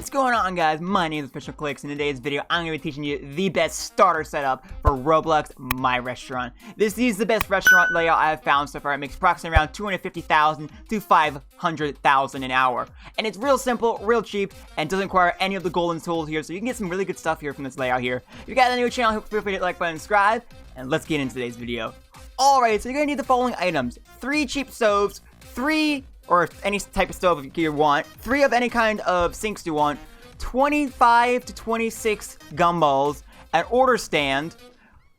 What's going on, guys? My name is Official Clix, and in today's video I'm going to be teaching you the best starter setup for Roblox My Restaurant. This is the best restaurant layout I have found so far. It makes approximately around $250,000 to $500,000 an hour. And it's real simple, real cheap, and doesn't require any of the golden tools here, so you can get some really good stuff here from this layout here. If you guys are new to the channel, feel free to hit the like button and subscribe, and let's get into today's video. Alright, so you're going to need the following items. 3 cheap stoves, 3 or any type of stove you want, 3 of any kind of sinks you want, 25 to 26 gumballs, an order stand,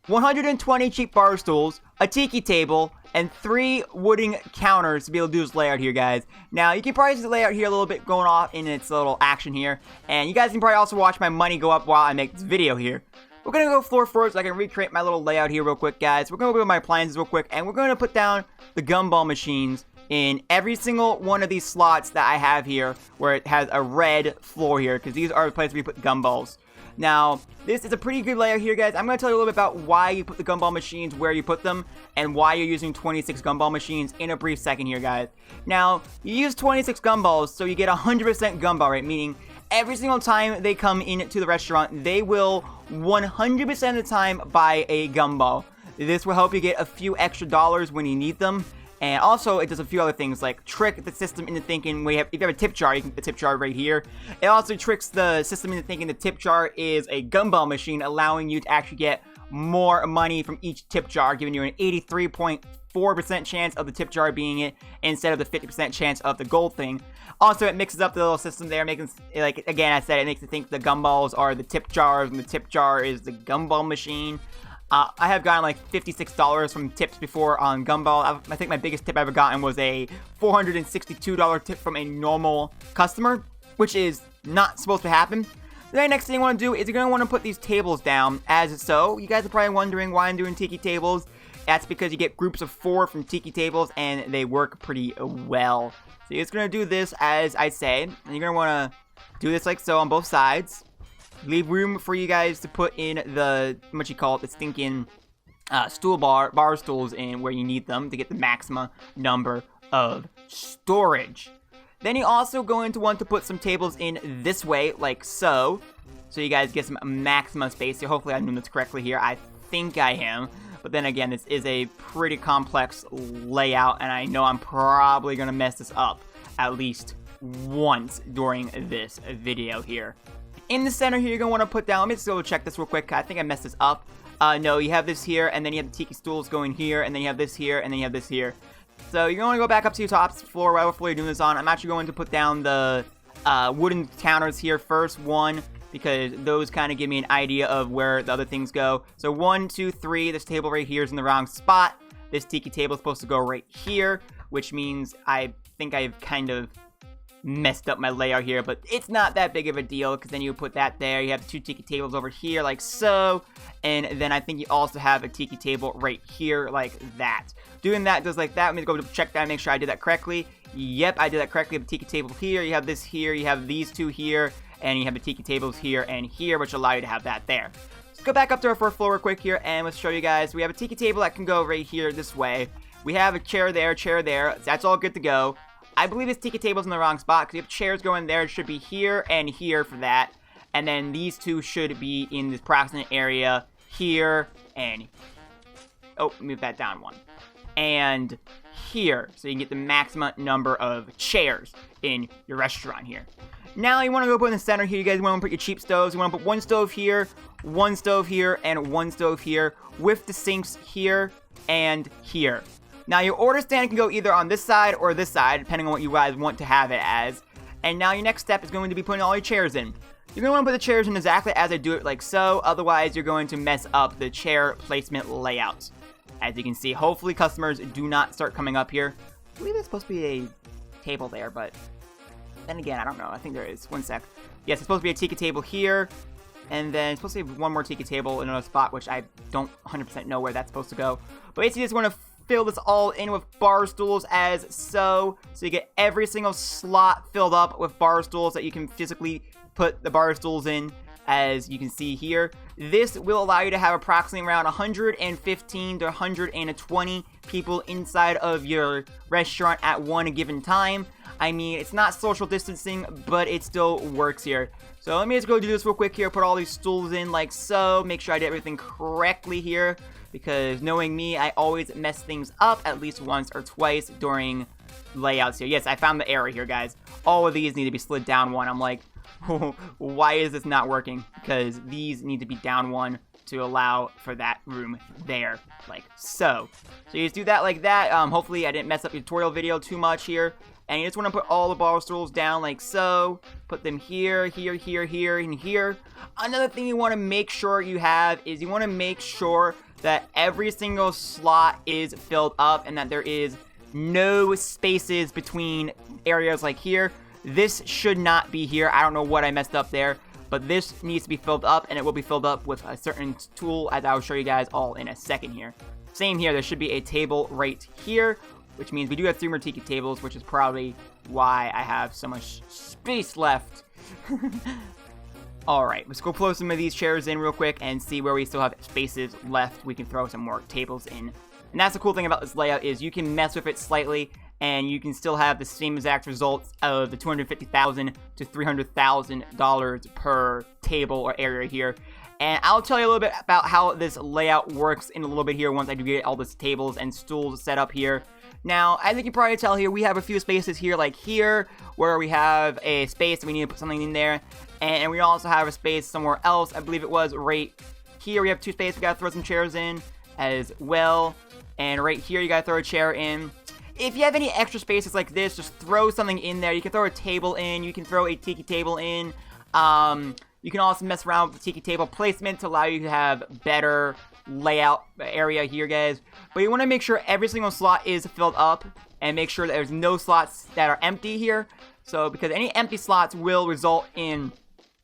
120 cheap bar stools, a tiki table, and 3 wooden counters to be able to do this layout here, guys. Now, you can probably see the layout here a little bit going off in its little action here, and you guys can probably also watch my money go up while I make this video here. We're going to go floor first so I can recreate my little layout here real quick, guys. We're going to go over my appliances real quick, and we're going to put down the gumball machines in every single one of these slots that I have here where it has a red floor here, because these are the places where you put gumballs. Now, this is a pretty good layout here, guys. I'm going to tell you a little bit about why you put the gumball machines where you put them and why you're using 26 gumball machines in a brief second here, guys. Now, you use 26 gumballs so you get 100% gumball rate, meaning every single time they come into the restaurant, they will 100% of the time buy a gumball. This will help you get a few extra dollars when you need them. And also, it does a few other things, like trick the system into thinking, if you have a tip jar, you can put the tip jar right here. It also tricks the system into thinking the tip jar is a gumball machine, allowing you to actually get more money from each tip jar, giving you an 83.4% chance of the tip jar being it, instead of the 50% chance of the gold thing. Also, it mixes up the little system there, making, like, again, I said, it makes it think the gumballs are the tip jars, and the tip jar is the gumball machine. I have gotten like $56 from tips before on gumball. I think my biggest tip I ever gotten was a $462 tip from a normal customer, which is not supposed to happen. The very next thing you want to do is you're going to want to put these tables down as so. You guys are probably wondering why I'm doing tiki tables. That's because you get groups of 4 from tiki tables and they work pretty well. So you're just going to do this as I say, and you're going to want to do this like so on both sides. Leave room for you guys to put in the, the stinking bar stools in where you need them to get the maximum number of storage. Then you also going to want to put some tables in this way, like so you guys get some maximum space here. Hopefully I'm doing this correctly here. I think I am. But then again, this is a pretty complex layout, and I know I'm probably going to mess this up at least once during this video here. In the center here, you're going to want to put down, let me just go check this real quick. I think I messed this up. No, you have this here, and then you have the tiki stools going here, and then you have this here, and then you have this here. So you're going to go back up to your top floor, whatever floor you're doing this on. I'm actually going to put down the wooden counters here first, because those kind of give me an idea of where the other things go. So 1, 2, 3, this table right here is in the wrong spot. This tiki table is supposed to go right here, which means I think I've kind of messed up my layout here, but it's not that big of a deal, because then you put that there. You have the 2 tiki tables over here like so, and then I think you also have a tiki table right here like that. Doing that just like that. Let me go check that and make sure I did that correctly. Yep, I did that correctly. The tiki table here, you have this here, you have these 2 here, and you have the tiki tables here and here, which allow you to have that there. Let's go back up to our first floor real quick here, and let's show you guys. We have a tiki table that can go right here this way. We have a chair there. That's all good to go. I believe this tiki table's in the wrong spot, because if chairs go in there, it should be here and here for that. And then these 2 should be in this proximate area here and... oh, move that down 1. And here, so you can get the maximum number of chairs in your restaurant here. Now you want to go put in the center here. You guys want to put your cheap stoves. You want to put 1 stove here, 1 stove here, and 1 stove here, with the sinks here and here. Now, your order stand can go either on this side or this side, depending on what you guys want to have it as. And now your next step is going to be putting all your chairs in. You're going to want to put the chairs in exactly as I do it, like so. Otherwise, you're going to mess up the chair placement layout. As you can see, hopefully customers do not start coming up here. I believe there's supposed to be a table there, but then again, I don't know. I think there is. 1 sec. Yes, it's supposed to be a tiki table here. And then it's supposed to be 1 more tiki table in another spot, which I don't 100% know where that's supposed to go. But basically, you just want to fill this all in with bar stools as so you get every single slot filled up with bar stools that you can physically put the bar stools in, as you can see here. This will allow you to have approximately around 115 to 120 people inside of your restaurant at one given time. I mean, it's not social distancing, but it still works here. So let me just go do this real quick here, put all these stools in like so, make sure I did everything correctly here, because knowing me, I always mess things up at least once or twice during layouts here. Yes, I found the error here, guys. All of these need to be slid down one. I'm like, why is this not working? Because these need to be down one to allow for that room there, like so. So you just do that like that. Hopefully I didn't mess up your tutorial video too much here. And you just want to put all the bar stools down like so. Put them here, here, here, here, and here. Another thing you want to make sure you have is you want to make sure that every single slot is filled up and that there is no spaces between areas like here. This should not be here. I don't know what I messed up there, but this needs to be filled up, and it will be filled up with a certain tool, as I'll show you guys all in a second here. Same here, there should be a table right here, which means we do have 3 more tiki tables, which is probably why I have so much space left. Alright, let's go pull some of these chairs in real quick and see where we still have spaces left. We can throw some more tables in. And that's the cool thing about this layout is you can mess with it slightly, and you can still have the same exact results of the $250,000 to $300,000 per table or area here. And I'll tell you a little bit about how this layout works in a little bit here once I do get all these tables and stools set up here. Now, as you can probably tell here, we have a few spaces here, like here, where we have a space and we need to put something in there. And we also have a space somewhere else, I believe it was right here. We have 2 spaces, we gotta throw some chairs in as well. And right here, you gotta throw a chair in. If you have any extra spaces like this, just throw something in there. You can throw a table in. You can throw a tiki table in. You can also mess around with the tiki table placement to allow you to have better layout area here, guys. But you want to make sure every single slot is filled up and make sure that there's no slots that are empty here. So, because any empty slots will result in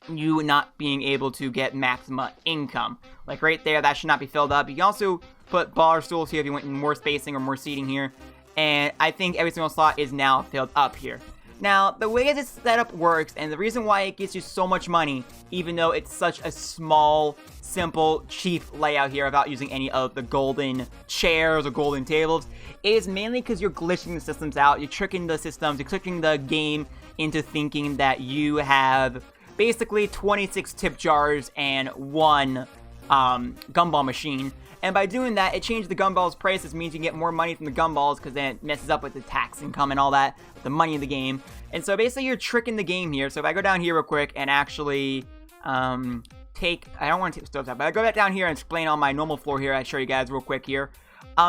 you not being able to get maximum income. Like right there, that should not be filled up. You can also put bar stools here if you want more spacing or more seating here. And I think every single slot is now filled up here. Now, the way this setup works, and the reason why it gets you so much money, even though it's such a small, simple, cheap layout here without using any of the golden chairs or golden tables, is mainly because you're glitching the systems out. You're tricking the systems, you're tricking the game into thinking that you have basically 26 tip jars and 1 gumball machine. And by doing that, it changes the gumball's prices, means you can get more money from the gumballs because then it messes up with the tax income and all that, the money in the game. And so basically you're tricking the game here. So if I go down here real quick and actually I don't want to take the stoves out, but I go back down here and explain on my normal floor here. I show you guys real quick here.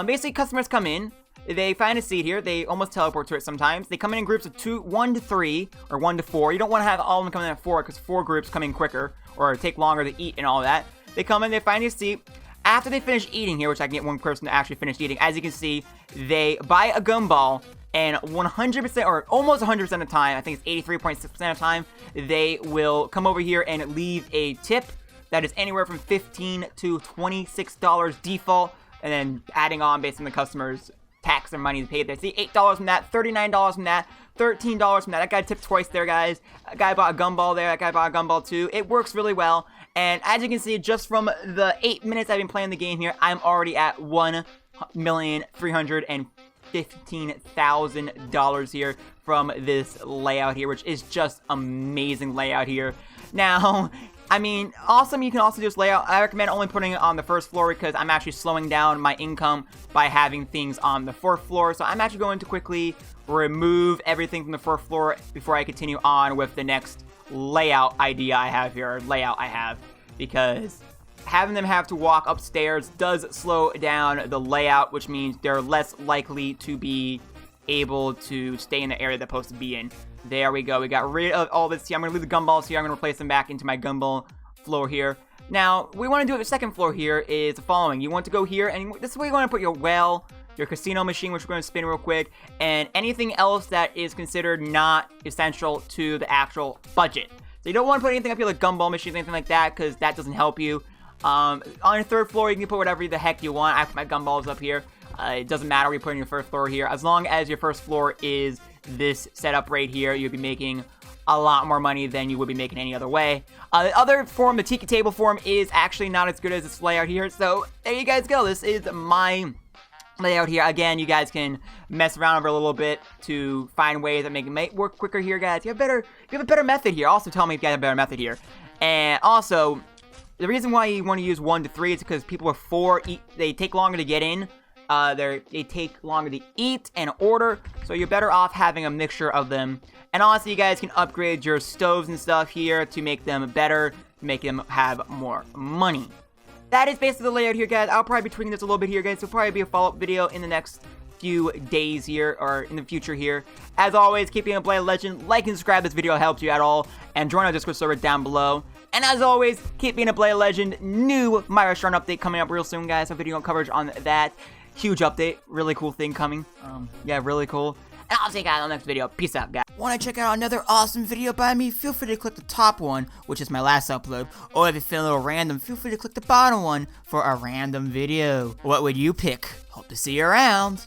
Basically customers come in, they find a seat here, they almost teleport to it sometimes. They come in groups of 1 to 3 or 1 to 4. You don't want to have all of them come in at 4 because 4 groups come in quicker or take longer to eat and all that. They come in, they find a seat. After they finish eating here, which I can get one person to actually finish eating, as you can see, they buy a gumball, and 100% or almost 100% of the time, I think it's 83.6% of the time, they will come over here and leave a tip that is anywhere from $15 to $26 default, and then adding on based on the customer's tax and money they paid there. See, $8 from that, $39 from that, $13 from that. That guy tipped twice there, guys. That guy bought a gumball there. That guy bought a gumball too. It works really well. And as you can see, just from the 8 minutes I've been playing the game here, I'm already at $1,315,000 here from this layout here, which is just amazing layout here. Now, I mean, awesome, you can also just lay out. I recommend only putting it on the first floor because I'm actually slowing down my income by having things on the 4th floor. So I'm actually going to quickly remove everything from the 4th floor before I continue on with the next layout idea I have here, or layout I have, because having them have to walk upstairs does slow down the layout, which means they're less likely to be able to stay in the area they're supposed to be in. There we go. We got rid of all this here. I'm going to leave the gumballs here. I'm going to replace them back into my gumball floor here. Now, what we want to do at the second floor here is the following. You want to go here, and this is where you want to put your well, your casino machine, which we're going to spin real quick, and anything else that is considered not essential to the actual budget. So you don't want to put anything up here like gumball machines, anything like that, because that doesn't help you. On your 3rd floor, you can put whatever the heck you want. I put my gumballs up here. It doesn't matter what you put on your 1st floor here. As long as your 1st floor is this setup right here, you'll be making a lot more money than you would be making any other way. The other form, the tiki table form, is actually not as good as this layout here. So there you guys go. This is my layout here. Again, you guys can mess around over a little bit to find ways that make it work quicker here, guys. You have a better method here. Also, tell me if you have a better method here. And also, the reason why you want to use 1 to 3 is because people with 4 they take longer to get in. They take longer to eat and order, so you're better off having a mixture of them. And also, you guys can upgrade your stoves and stuff here to make them better, to make them have more money. That is basically the layout here, guys. I'll probably be tweaking this a little bit here, guys. So probably be a follow-up video in the next few days here, or in the future here. As always, keep being a Blade Legend. Like and subscribe if this video helps you at all, and join our Discord server down below. And as always, keep being a Blade Legend. New My Restaurant update coming up real soon, guys. A video coverage on that. Huge update. Really cool thing coming. Yeah, really cool. And I'll see you guys on the next video. Peace out, guys. Want to check out another awesome video by me? Feel free to click the top one, which is my last upload. Or if you feel a little random, feel free to click the bottom one for a random video. What would you pick? Hope to see you around.